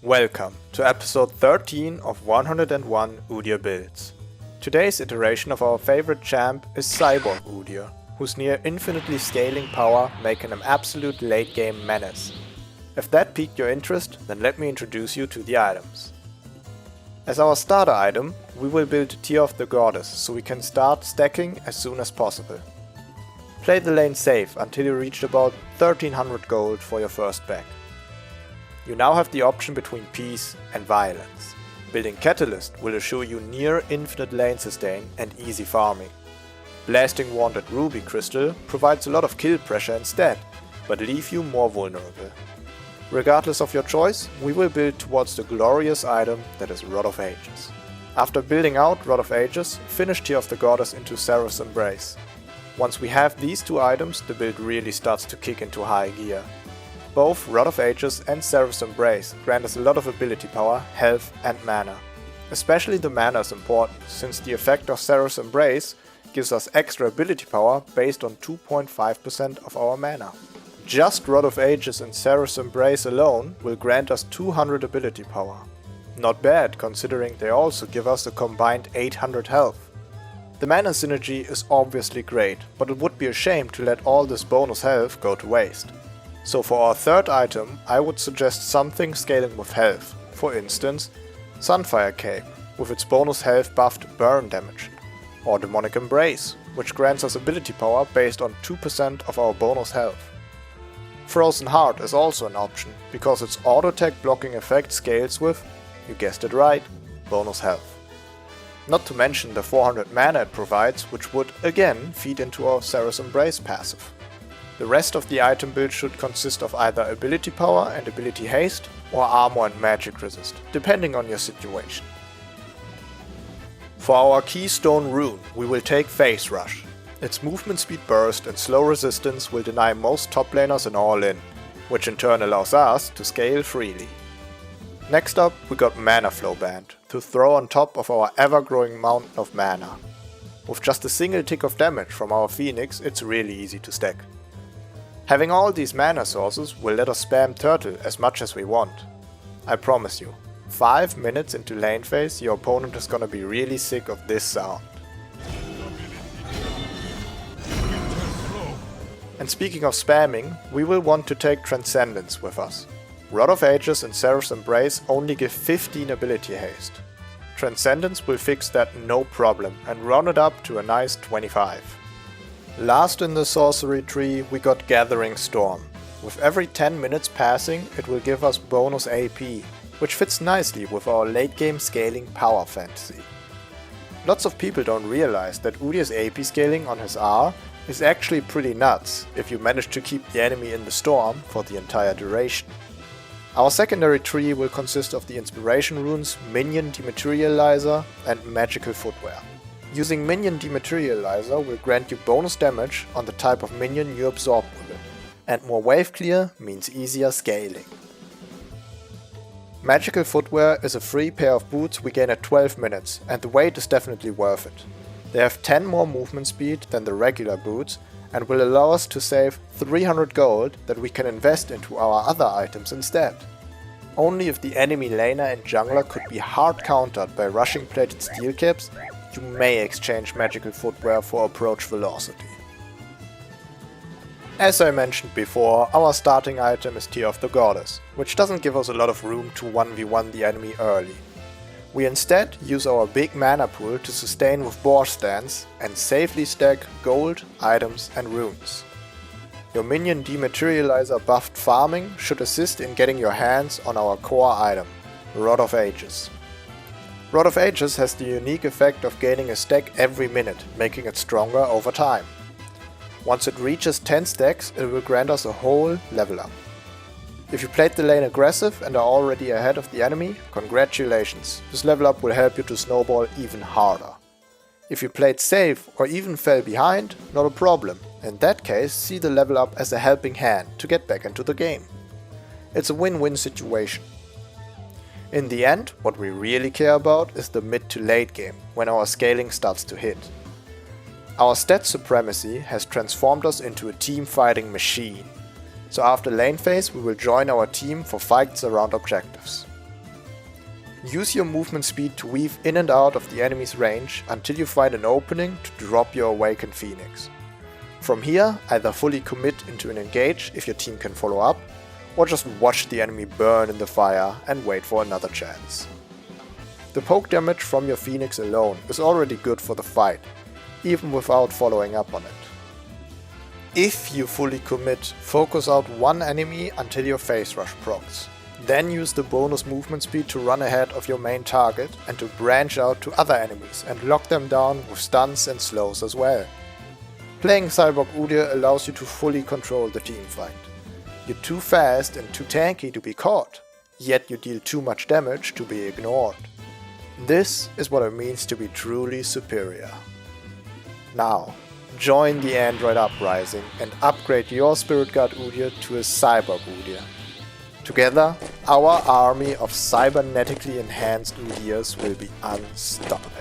Welcome to episode 13 of 101 Udyr builds. Today's iteration of our favorite champ is Cyborg Udyr, whose near infinitely scaling power make him an absolute late game menace. If that piqued your interest, then let me introduce you to the items. As our starter item, we will build Tear of the Goddess so we can start stacking as soon as possible. Play the lane safe until you reach about 1300 gold for your first back. You now have the option between peace and violence. Building Catalyst will assure you near infinite lane sustain and easy farming. Blasting Wanted Ruby Crystal provides a lot of kill pressure instead, but leave you more vulnerable. Regardless of your choice, we will build towards the glorious item that is Rod of Ages. After building out Rod of Ages, finish Tear of the Goddess into Seraph's Embrace. Once we have these two items, the build really starts to kick into high gear. Both Rod of Ages and Seraph's Embrace grant us a lot of ability power, health and mana. Especially the mana is important, since the effect of Seraph's Embrace gives us extra ability power based on 2.5% of our mana. Just Rod of Ages and Seraph's Embrace alone will grant us 200 ability power. Not bad, considering they also give us a combined 800 health. The mana synergy is obviously great, but it would be a shame to let all this bonus health go to waste. So for our third item, I would suggest something scaling with health, for instance, Sunfire Cape, with its bonus health buffed burn damage, or Demonic Embrace, which grants us ability power based on 2% of our bonus health. Frozen Heart is also an option, because its auto-attack blocking effect scales with, you guessed it right, bonus health. Not to mention the 400 mana it provides, which would again feed into our Seraph's Embrace passive. The rest of the item build should consist of either ability power and ability haste, or armor and magic resist, depending on your situation. For our keystone rune, we will take Phase Rush. Its movement speed burst and slow resistance will deny most top laners an all-in, which in turn allows us to scale freely. Next up, we got Mana Flow Band, to throw on top of our ever-growing mountain of mana. With just a single tick of damage from our Phoenix, it's really easy to stack. Having all these mana sources will let us spam Turtle as much as we want. I promise you, 5 minutes into lane phase, your opponent is gonna be really sick of this sound. And speaking of spamming, we will want to take Transcendence with us. Rod of Ages and Seraph's Embrace only give 15 ability haste. Transcendence will fix that no problem and run it up to a nice 25. Last in the sorcery tree we got Gathering Storm. With every 10 minutes passing it will give us bonus AP, which fits nicely with our late game scaling power fantasy. Lots of people don't realize that Udyr's AP scaling on his R is actually pretty nuts if you manage to keep the enemy in the storm for the entire duration. Our secondary tree will consist of the inspiration runes Minion Dematerializer and Magical Footwear. Using Minion Dematerializer will grant you bonus damage on the type of minion you absorb with it, and more wave clear means easier scaling. Magical Footwear is a free pair of boots we gain at 12 minutes, and the weight is definitely worth it. They have 10 more movement speed than the regular boots, and will allow us to save 300 gold that we can invest into our other items instead. Only if the enemy laner and jungler could be hard countered by rushing plated steel caps, you may exchange Magical Footwear for approach velocity. As I mentioned before, our starting item is Tear of the Goddess, which doesn't give us a lot of room to 1v1 the enemy early. We instead use our big mana pool to sustain with board stance and safely stack gold, items and runes. Your Minion Dematerializer buffed farming should assist in getting your hands on our core item, Rod of Ages. Rod of Ages has the unique effect of gaining a stack every minute, making it stronger over time. Once it reaches 10 stacks, it will grant us a whole level up. If you played the lane aggressive and are already ahead of the enemy, congratulations, this level up will help you to snowball even harder. If you played safe or even fell behind, not a problem. In that case, see the level up as a helping hand to get back into the game. It's a win-win situation. In the end, what we really care about is the mid to late game, when our scaling starts to hit. Our stat supremacy has transformed us into a team fighting machine. So after lane phase we will join our team for fights around objectives. Use your movement speed to weave in and out of the enemy's range until you find an opening to drop your Awakened Phoenix. From here, either fully commit into an engage if your team can follow up, or just watch the enemy burn in the fire and wait for another chance. The poke damage from your Phoenix alone is already good for the fight, even without following up on it. If you fully commit, focus out one enemy until your Phase Rush procs. Then use the bonus movement speed to run ahead of your main target and to branch out to other enemies and lock them down with stuns and slows as well. Playing Cyborg Udyr allows you to fully control the teamfight. You're too fast and too tanky to be caught, yet you deal too much damage to be ignored. This is what it means to be truly superior. Now, join the Android uprising and upgrade your Spirit Guard Udyr to a Cyborg Udyr. Together, our army of cybernetically enhanced Udyrs will be unstoppable.